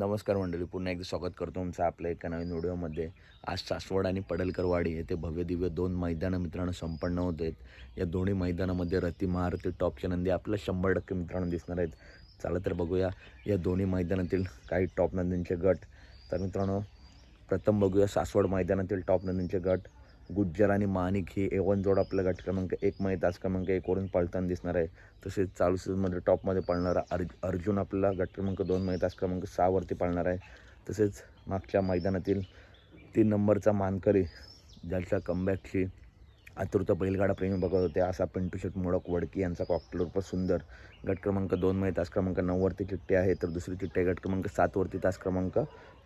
नमस्कार मंडळी, पुन्हा एकदा स्वागत करतो तुमचं आपल्या एका नवीन व्हिडिओमध्ये. आज सासवड आणि पडळकरवाडी येथे भव्य दिव्य दोन मैदानं मित्रांनो संपन्न होत आहेत. या दोन्ही मैदानामध्ये रती महारथी टॉपचे नंदी आपल्या 100% मित्रांनो दिसणार आहेत. चला तर बघूया या दोन्ही मैदानातील काही टॉप नंदींचे गट. तर मित्रांनो, प्रथम बघूया सासवड मैदानातील टॉप नंदींचे गट. गुज्जर आणि माणिक ही A1 जोड आपल्या गट क्रमांक 1 मध्ये तास क्रमांक 1 वरून पळताना दिसणार आहे. तसेच चालू सीझनमध्ये टॉपमध्ये पळणारा अर्जुन आपला गट क्रमांक 2 मध्ये तास क्रमांक 6 वरती पळणार आहे. तसेच मागच्या मैदानातील 3 नंबरचा मानकरी, ज्याच्या कमबॅकची आतुरता बैलगाडा प्रेमी बघत होते, असा पिंटू शेट मोडक वडकी यांचा कॉकटेल उर्फ सुंदर गट क्रमांक 2 मध्ये तास क्रमांक 9 वरती चिठ्ठी आहे. तर दुसरी चिठ्ठी गट क्रमांक 7 वरती तास क्रमांक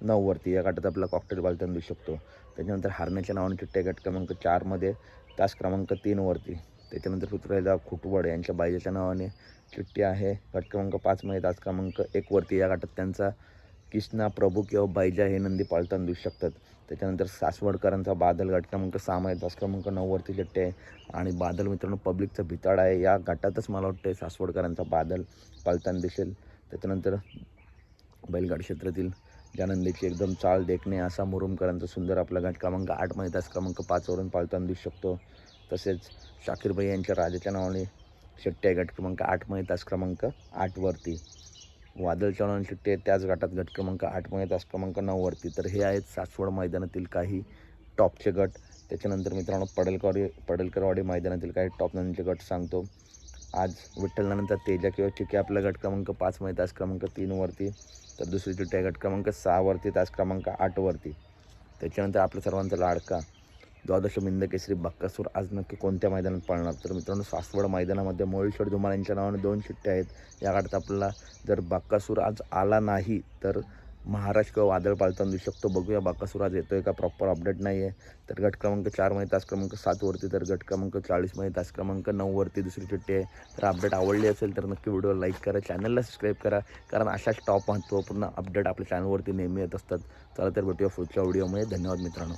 9 वरती. या गटात आपला कॉकटेल बालताना दिसू शकतो. त्याच्यानंतर हारण्याच्या नावाने चिठ्ठी गट क्रमांक 4 मध्ये तास क्रमांक 3 वरती. त्याच्यानंतर पृथ्वीराज खुटवड यांच्या बायजाच्या नावाने चिठ्ठी आहे गट क्रमांक 5 मध्ये तास क्रमांक 1 वरती. या गटात त्यांचा किष्णा, प्रभू किंवा बायजा हे नंदी पाळताना दिसू शकतात. त्याच्यानंतर सासवडकरांचा बादल गट क्रमांक 6 मध्ये तास क्रमांक 9 वरती चिठ्ठी आहे. आणि बादल मित्रांनो पब्लिकचा भिताड आहे. या गटातच मला वाटतं सासवडकरांचा बादल पाळताना दिसेल. त्याच्यानंतर बैलगाडी क्षेत्रातील ज्या नंदीची एकदम चाल देखणे असा मुरुमकरांचा सुंदर आपला गट क्रमांक 8 मध्ये तास क्रमांक 5 वरून पाळताना दिसू शकतो. तसेच शाकीरबाई यांच्या राजाच्या नावाने चिठ्ठी आहे गट क्रमांक 8 मध्ये तास क्रमांक 8 वरती. वादळच्या नावाने चिठ्ठी आहे त्याच गटात गट क्रमांक 8 मध्ये तास क्रमांक 9 वरती. तर हे आहेत सासवड मैदानातील काही टॉपचे गट. त्याच्यानंतर मित्रांनो पडळकरवाडी मैदानातील काही टॉप नंदीचे गट सांगतो. आज विठ्ठलनाथांचा तेजा किंवा चिके आपला गट क्रमांक 5 मध्ये तास क्रमांक 3 वरती. तर दुसरी चिठ्ठी आहे गट क्रमांक 6 वरती तास क्रमांक 8 वरती. त्याच्यानंतर आपल्या सर्वांचा लाडका द्वादश मिंद केसरी बक्कासूर आज नक्की कोणत्या मैदानात पळणार. तर मित्रांनो, सासवड मैदानामध्ये मोळीश्वर धुमाळ यांच्या नावाने 2 चिठ्ठ्या आहेत. या गटात आपल्याला जर बक्कासूर आज आला नाही तर महाराष्ट्र किंवा वादळ पाळताना दिसू शकतो. बघूया बक्कासूर आज येतोय का, प्रॉपर अपडेट नाही आहे. तर गट क्रमांक 4 मध्ये तास क्रमांक 7 वरती. तर गट क्रमांक 40 मध्ये तास क्रमांक 9 वरती दुसरी चिठ्ठी आहे. तर अपडेट आवडली असेल तर नक्की व्हिडिओ लाईक करा, चॅनलला सबस्क्राईब करा, कारण अशाच टॉप महत्त्वपूर्ण अपडेट आपल्या चॅनलवरती नेहमी येत असतात. चला तर भेटूया पुढच्या व्हिडिओमध्ये. धन्यवाद मित्रांनो.